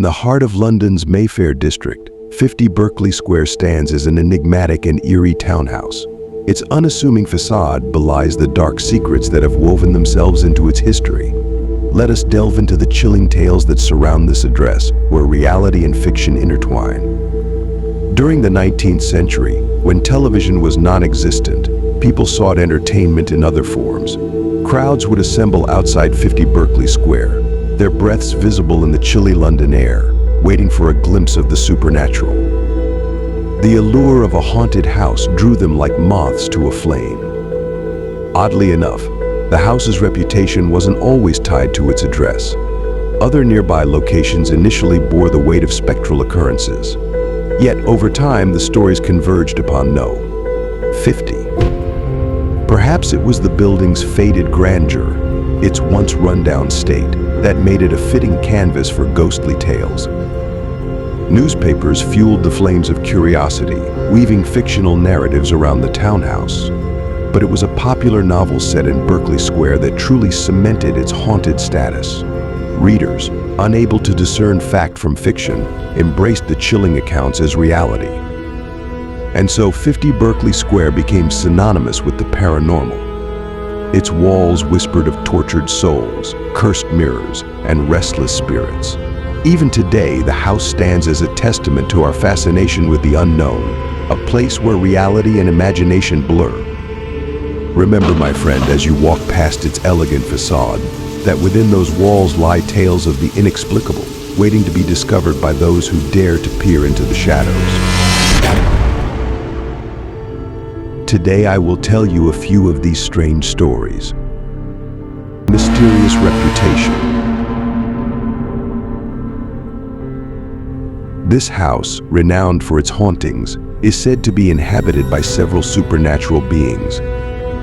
the heart of London's Mayfair district, 50 Berkeley Square stands as an enigmatic and eerie townhouse. Its unassuming facade belies the dark secrets that have woven themselves into its history. Let us delve into the chilling tales that surround this address, where reality and fiction intertwine. During the 19th century, when television was non-existent, people sought entertainment in other forms. Crowds would assemble outside 50 Berkeley Square, their breaths visible in the chilly London air, waiting for a glimpse of the supernatural. The allure of a haunted house drew them like moths to a flame. Oddly enough, the house's reputation wasn't always tied to its address. Other nearby locations initially bore the weight of spectral occurrences. Yet, over time, the stories converged upon 50. Perhaps it was the building's faded grandeur, its once rundown state, that made it a fitting canvas for ghostly tales. Newspapers fueled the flames of curiosity, weaving fictional narratives around the townhouse. But it was a popular novel set in Berkeley Square that truly cemented its haunted status. Readers, unable to discern fact from fiction, embraced the chilling accounts as reality. And so 50 Berkeley Square became synonymous with the paranormal. Its walls whispered of tortured souls, cursed mirrors, and restless spirits. Even today, the house stands as a testament to our fascination with the unknown, a place where reality and imagination blur. Remember, my friend, as you walk past its elegant facade, that within those walls lie tales of the inexplicable, waiting to be discovered by those who dare to peer into the shadows. Today I will tell you a few of these strange stories. Mysterious reputation. This house, renowned for its hauntings, is said to be inhabited by several supernatural beings.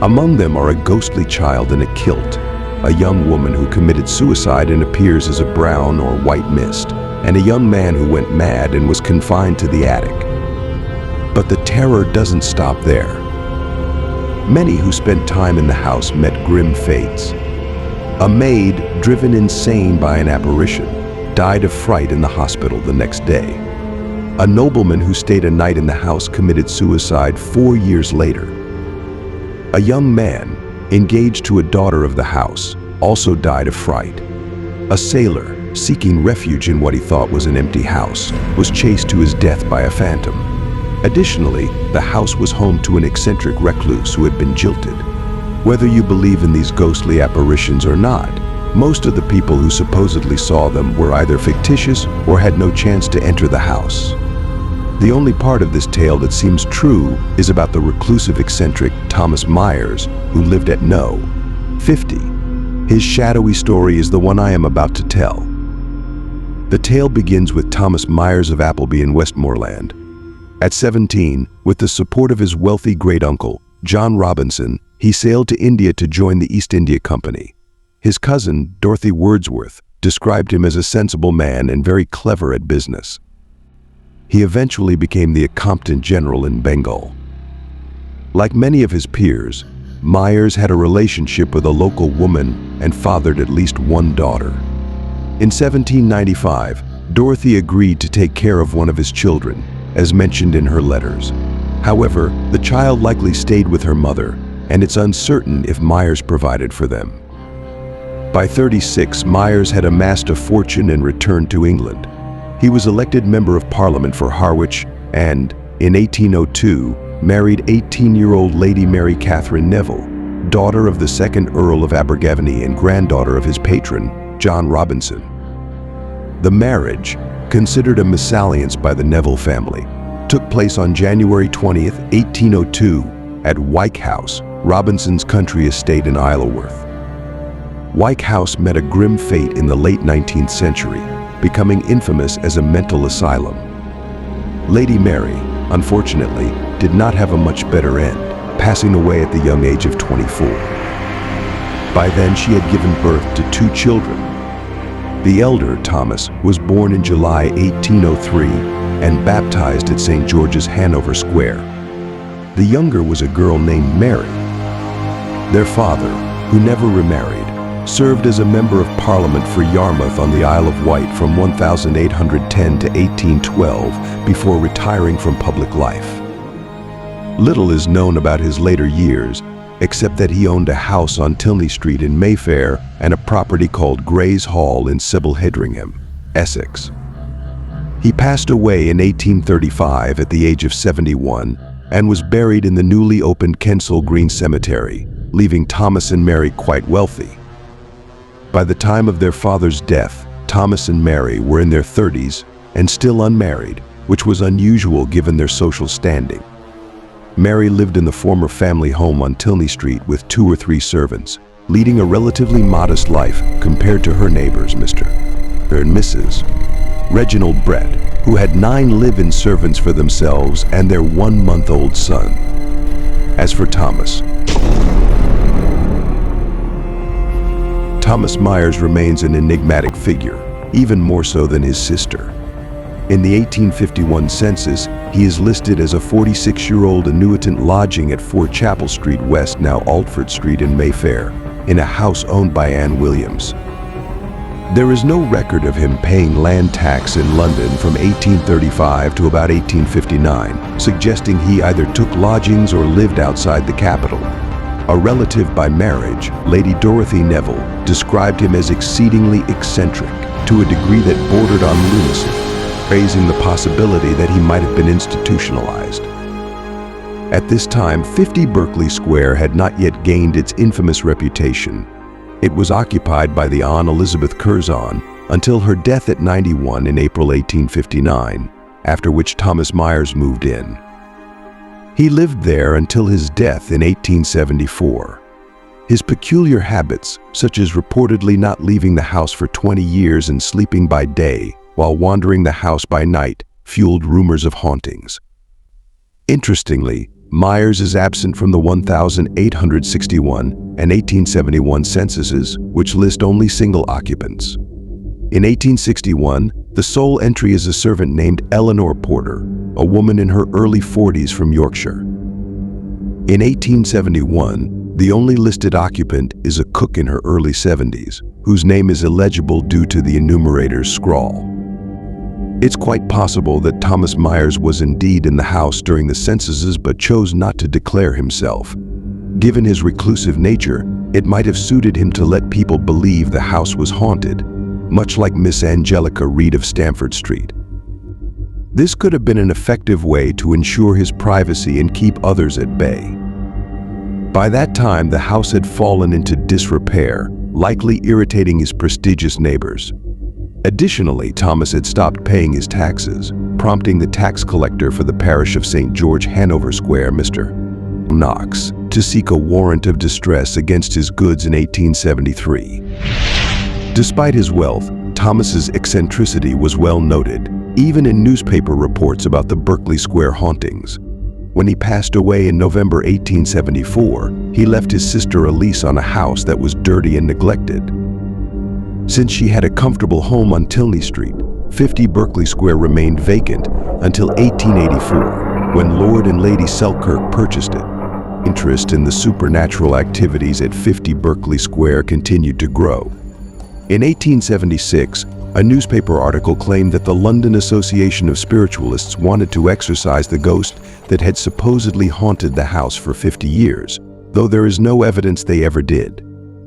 Among them are a ghostly child in a kilt, a young woman who committed suicide and appears as a brown or white mist, and a young man who went mad and was confined to the attic. But the terror doesn't stop there. Many who spent time in the house met grim fates. A maid, driven insane by an apparition, died of fright in the hospital the next day. A nobleman who stayed a night in the house committed suicide 4 years later. A young man, engaged to a daughter of the house, also died of fright. A sailor, seeking refuge in what he thought was an empty house, was chased to his death by a phantom. Additionally, the house was home to an eccentric recluse who had been jilted. Whether you believe in these ghostly apparitions or not, most of the people who supposedly saw them were either fictitious or had no chance to enter the house. The only part of this tale that seems true is about the reclusive eccentric Thomas Myers, who lived at No. 50. His shadowy story is the one I am about to tell. The tale begins with Thomas Myers of Appleby in Westmoreland. At 17, with the support of his wealthy great-uncle, John Robinson, he sailed to India to join the East India Company. His cousin, Dorothy Wordsworth, described him as a sensible man and very clever at business. He eventually became the accomptant general in Bengal. Like many of his peers, Myers had a relationship with a local woman and fathered at least one daughter. In 1795, Dorothy agreed to take care of one of his children, as mentioned in her letters. However, the child likely stayed with her mother, and it's uncertain if Myers provided for them. By 36, Myers had amassed a fortune and returned to England. He was elected Member of Parliament for Harwich and, in 1802, married 18-year-old Lady Mary Catherine Neville, daughter of the 2nd Earl of Abergavenny and granddaughter of his patron, John Robinson. The marriage, considered a mésalliance by the Neville family, took place on January 20th, 1802, at Wyke House, Robinson's country estate in Isleworth. Wyke House met a grim fate in the late 19th century, becoming infamous as a mental asylum. Lady Mary, unfortunately, did not have a much better end, passing away at the young age of 24. By then, she had given birth to 2 children. The elder, Thomas, was born in July 1803 and baptized at St. George's, Hanover Square. The younger was a girl named Mary. Their father, who never remarried, served as a member of Parliament for Yarmouth on the Isle of Wight from 1810 to 1812 before retiring from public life. Little is known about his later years, except that he owned a house on Tilney Street in Mayfair and a property called Gray's Hall in Sibley-Hedringham, Essex. He passed away in 1835 at the age of 71 and was buried in the newly opened Kensal Green Cemetery, leaving Thomas and Mary quite wealthy. By the time of their father's death, Thomas and Mary were in their 30s and still unmarried, which was unusual given their social standing. Mary lived in the former family home on Tilney Street with 2 or 3 servants, leading a relatively modest life compared to her neighbors, Mr. and Mrs. Reginald Brett, who had 9 live-in servants for themselves and their 1-month-old son. As for Thomas Myers remains an enigmatic figure, even more so than his sister. In the 1851 census, he is listed as a 46-year-old annuitant lodging at 4 Chapel Street West, now Altford Street in Mayfair, in a house owned by Anne Williams. There is no record of him paying land tax in London from 1835 to about 1859, suggesting he either took lodgings or lived outside the capital. A relative by marriage, Lady Dorothy Neville, described him as exceedingly eccentric, to a degree that bordered on lunacy, raising the possibility that he might have been institutionalized. At this time, 50 Berkeley Square had not yet gained its infamous reputation. It was occupied by the Hon. Elizabeth Curzon until her death at 91 in April 1859, after which Thomas Myers moved in. He lived there until his death in 1874. His peculiar habits, such as reportedly not leaving the house for 20 years and sleeping by day while wandering the house by night, fueled rumors of hauntings. Interestingly, Myers is absent from the 1861 and 1871 censuses, which list only single occupants. In 1861, the sole entry is a servant named Eleanor Porter, a woman in her early 40s from Yorkshire. In 1871, the only listed occupant is a cook in her early 70s, whose name is illegible due to the enumerator's scrawl. It's quite possible that Thomas Myers was indeed in the house during the censuses but chose not to declare himself. Given his reclusive nature, it might have suited him to let people believe the house was haunted, much like Miss Angelica Reed of Stamford Street. This could have been an effective way to ensure his privacy and keep others at bay. By that time, the house had fallen into disrepair, likely irritating his prestigious neighbors. Additionally, Thomas had stopped paying his taxes, prompting the tax collector for the parish of St. George, Hanover Square, Mr. Knox, to seek a warrant of distress against his goods in 1873. Despite his wealth, Thomas's eccentricity was well noted, even in newspaper reports about the Berkeley Square hauntings. When he passed away in November 1874, he left his sister a lease on a house that was dirty and neglected. Since she had a comfortable home on Tilney Street, 50 Berkeley Square remained vacant until 1884, when Lord and Lady Selkirk purchased it. Interest in the supernatural activities at 50 Berkeley Square continued to grow. In 1876, a newspaper article claimed that the London Association of Spiritualists wanted to exorcise the ghost that had supposedly haunted the house for 50 years, though there is no evidence they ever did.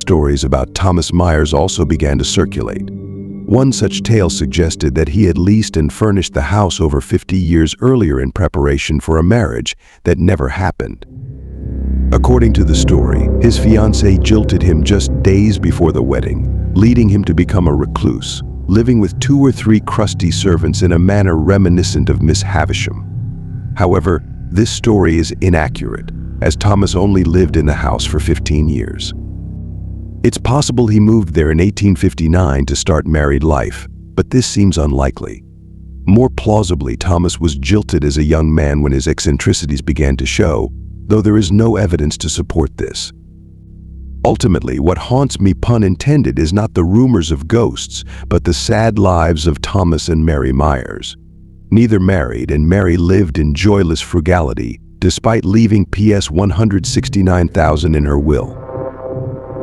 Stories about Thomas Myers also began to circulate. One such tale suggested that he had leased and furnished the house over 50 years earlier in preparation for a marriage that never happened. According to the story, his fiancée jilted him just days before the wedding, leading him to become a recluse, living with 2 or 3 crusty servants in a manner reminiscent of Miss Havisham. However, this story is inaccurate, as Thomas only lived in the house for 15 years. It's possible he moved there in 1859 to start married life, but this seems unlikely. More plausibly, Thomas was jilted as a young man when his eccentricities began to show, though there is no evidence to support this. Ultimately, what haunts me, pun intended, is not the rumors of ghosts, but the sad lives of Thomas and Mary Myers. Neither married, and Mary lived in joyless frugality, despite leaving PS $169,000 in her will.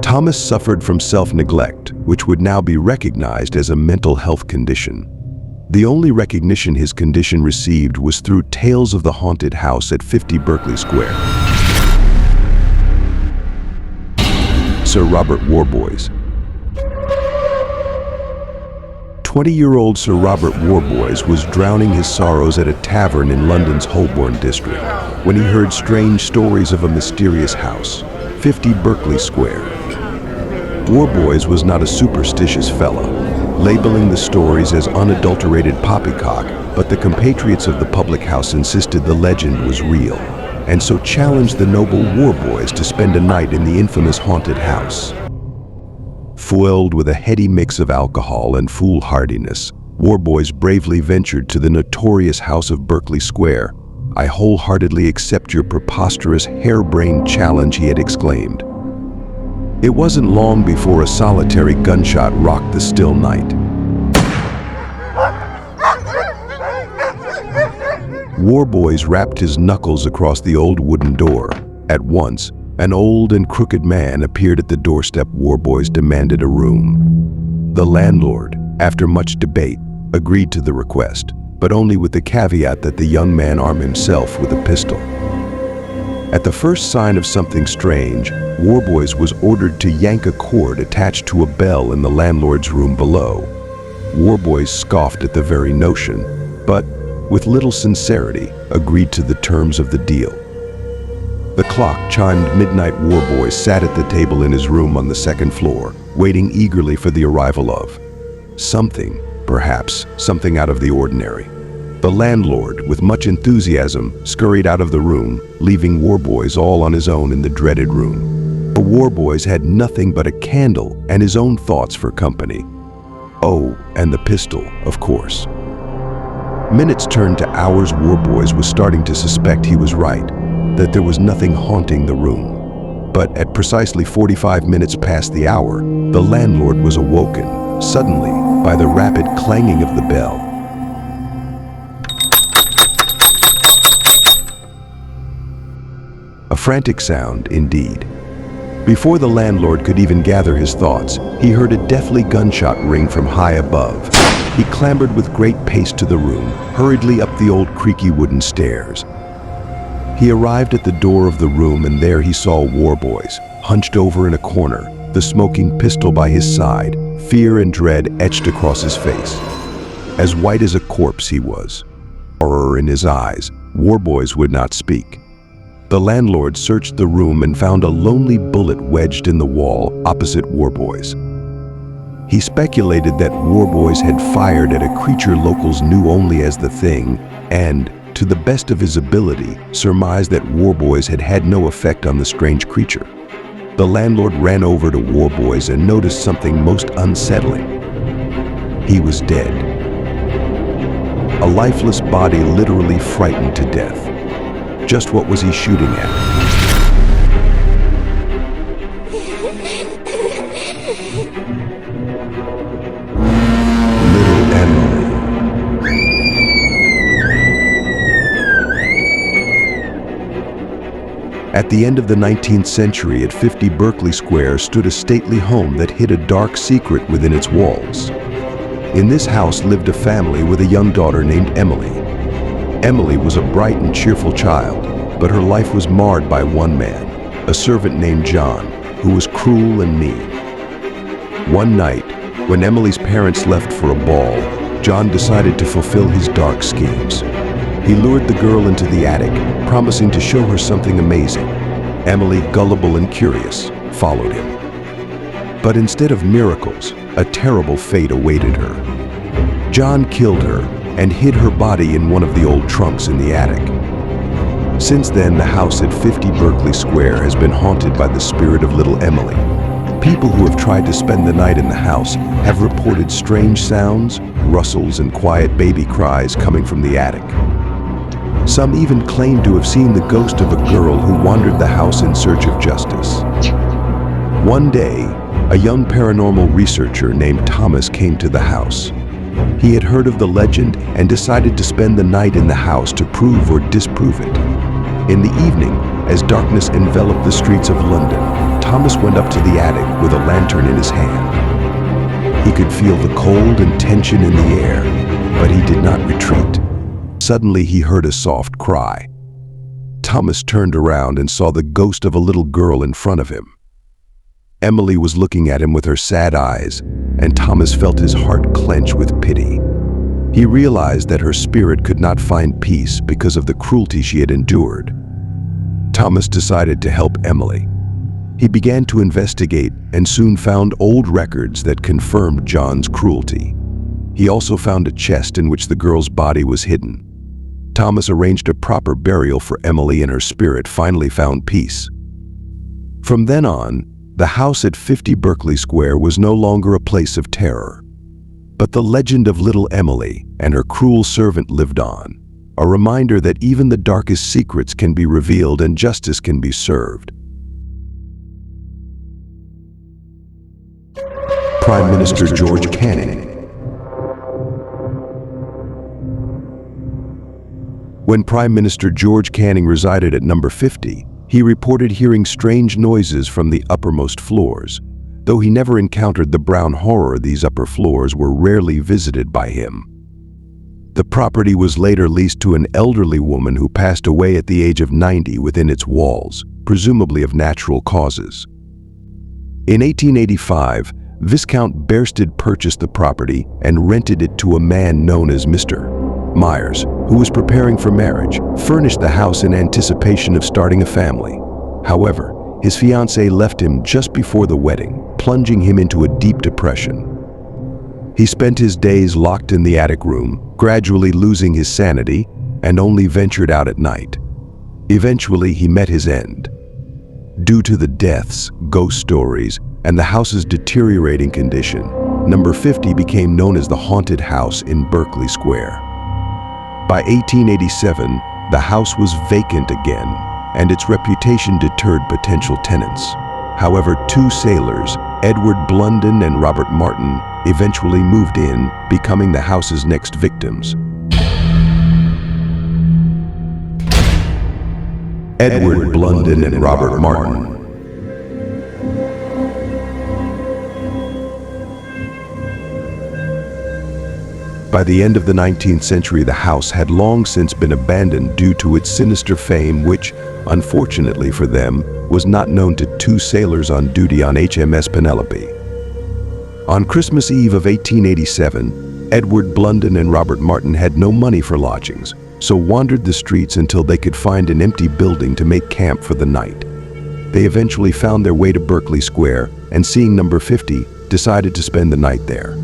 Thomas suffered from self-neglect, which would now be recognized as a mental health condition. The only recognition his condition received was through tales of the haunted house at 50 Berkeley Square. Sir Robert Warboys. 20-year-old Sir Robert Warboys was drowning his sorrows at a tavern in London's Holborn district when he heard strange stories of a mysterious house, 50 Berkeley Square. Warboys was not a superstitious fella, labeling the stories as unadulterated poppycock, but the compatriots of the public house insisted the legend was real, and so challenged the noble Warboys to spend a night in the infamous haunted house. Foiled with a heady mix of alcohol and foolhardiness, Warboys bravely ventured to the notorious house of Berkeley Square. "I wholeheartedly accept your preposterous, harebrained challenge," he had exclaimed. It wasn't long before a solitary gunshot rocked the still night. Warboys rapped his knuckles across the old wooden door. At once, an old and crooked man appeared at the doorstep. Warboys demanded a room. The landlord, after much debate, agreed to the request, but only with the caveat that the young man arm himself with a pistol. At the first sign of something strange, Warboys was ordered to yank a cord attached to a bell in the landlord's room below. Warboys scoffed at the very notion, but, with little sincerity, agreed to the terms of the deal. The clock chimed midnight. Warboys sat at the table in his room on the second floor, waiting eagerly for the arrival of something, perhaps something out of the ordinary. The landlord, with much enthusiasm, scurried out of the room, leaving Warboys all on his own in the dreaded room. But Warboys had nothing but a candle and his own thoughts for company. Oh, and the pistol, of course. Minutes turned to hours. Warboys was starting to suspect he was right, that there was nothing haunting the room. But at precisely 45 minutes past the hour, the landlord was awoken, suddenly, by the rapid clanging of the bell. A frantic sound, indeed. Before the landlord could even gather his thoughts, he heard a deathly gunshot ring from high above. He clambered with great pace to the room, hurriedly up the old creaky wooden stairs. He arrived at the door of the room, and there he saw Warboys, hunched over in a corner, the smoking pistol by his side, fear and dread etched across his face. As white as a corpse he was. Horror in his eyes, Warboys would not speak. The landlord searched the room and found a lonely bullet wedged in the wall opposite Warboys. He speculated that Warboys had fired at a creature locals knew only as the Thing, and, to the best of his ability, surmised that Warboys had had no effect on the strange creature. The landlord ran over to Warboys and noticed something most unsettling. He was dead. A lifeless body, literally frightened to death. Just what was he shooting at? Little Emily. At the end of the 19th century, at 50 Berkeley Square, stood a stately home that hid a dark secret within its walls. In this house lived a family with a young daughter named Emily. Emily was a bright and cheerful child, but her life was marred by one man, a servant named John, who was cruel and mean. One night, when Emily's parents left for a ball, John decided to fulfill his dark schemes. He lured the girl into the attic, promising to show her something amazing. Emily, gullible and curious, followed him. But instead of miracles, a terrible fate awaited her. John killed her and hid her body in one of the old trunks in the attic. Since then, the house at 50 Berkeley Square has been haunted by the spirit of little Emily. People who have tried to spend the night in the house have reported strange sounds, rustles, and quiet baby cries coming from the attic. Some even claim to have seen the ghost of a girl who wandered the house in search of justice. One day, a young paranormal researcher named Thomas came to the house. He had heard of the legend and decided to spend the night in the house to prove or disprove it. In the evening, As darkness enveloped the streets of London, Thomas went up to the attic with a lantern in his hand. He could feel the cold and tension in the air, but he did not retreat. Suddenly he heard a soft cry. Thomas turned around and saw the ghost of a little girl in front of him. Emily was looking at him with her sad eyes, and Thomas felt his heart clench with pity. He realized that her spirit could not find peace because of the cruelty she had endured. Thomas decided to help Emily. He began to investigate and soon found old records that confirmed John's cruelty. He also found a chest in which the girl's body was hidden. Thomas arranged a proper burial for Emily, and her spirit finally found peace. From then on, the house at 50 Berkeley Square was no longer a place of terror. But the legend of little Emily and her cruel servant lived on, a reminder that even the darkest secrets can be revealed and justice can be served. Prime Minister George Canning. When Prime Minister George Canning resided at number 50, he reported hearing strange noises from the uppermost floors. Though he never encountered the brown horror, these upper floors were rarely visited by him. The property was later leased to an elderly woman who passed away at the age of 90 within its walls, presumably of natural causes. In 1885, Viscount Bearsted purchased the property and rented it to a man known as Mr. Myers, who was preparing for marriage, furnished the house in anticipation of starting a family. However, his fiancée left him just before the wedding, plunging him into a deep depression. He spent his days locked in the attic room, gradually losing his sanity, and only ventured out at night. Eventually, he met his end. Due to the deaths, ghost stories, and the house's deteriorating condition, number 50 became known as the haunted house in Berkeley Square. By 1887, the house was vacant again, and its reputation deterred potential tenants. However, two sailors, Edward Blunden and Robert Martin, eventually moved in, becoming the house's next victims. Edward Blunden and Robert Martin. By the end of the 19th century, the house had long since been abandoned due to its sinister fame, which, unfortunately for them, was not known to two sailors on duty on HMS Penelope. On Christmas Eve of 1887, Edward Blunden and Robert Martin had no money for lodgings, so wandered the streets until they could find an empty building to make camp for the night. They eventually found their way to Berkeley Square, and seeing number 50, decided to spend the night there.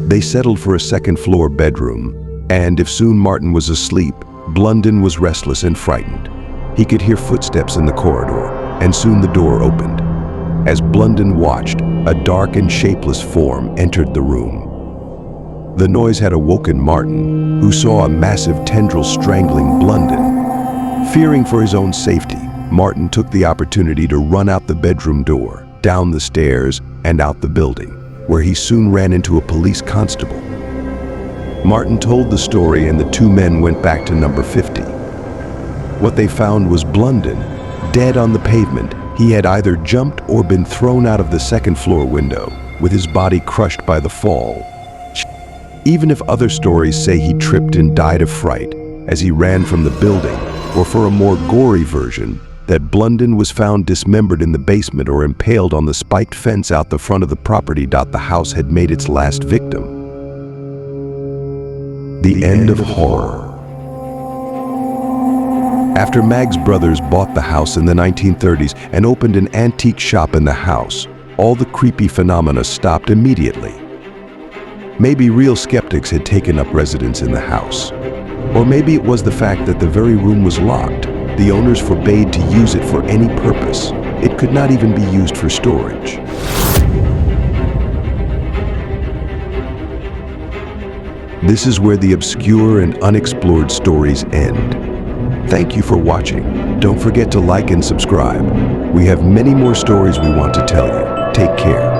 They settled for a second-floor bedroom, and if soon Martin was asleep, Blunden was restless and frightened. He could hear footsteps in the corridor, and soon the door opened. As Blunden watched, a dark and shapeless form entered the room. The noise had awoken Martin, who saw a massive tendril strangling Blunden. Fearing for his own safety, Martin took the opportunity to run out the bedroom door, down the stairs, and out the building, where he soon ran into a police constable. Martin told the story, and the two men went back to number 50. What they found was Blunden, dead on the pavement. He had either jumped or been thrown out of the second-floor window, with his body crushed by the fall. Even if other stories say he tripped and died of fright as he ran from the building, or for a more gory version, that Blunden was found dismembered in the basement or impaled on the spiked fence out the front of the property. The house had made its last victim. The end of horror. After Maggs Brothers bought the house in the 1930s and opened an antique shop in the house, all the creepy phenomena stopped immediately. Maybe real skeptics had taken up residence in the house. Or maybe it was the fact that the very room was locked. The owners forbade to use it for any purpose. It could not even be used for storage. This is where the obscure and unexplored stories end. Thank you for watching. Don't forget to like and subscribe. We have many more stories we want to tell you. Take care.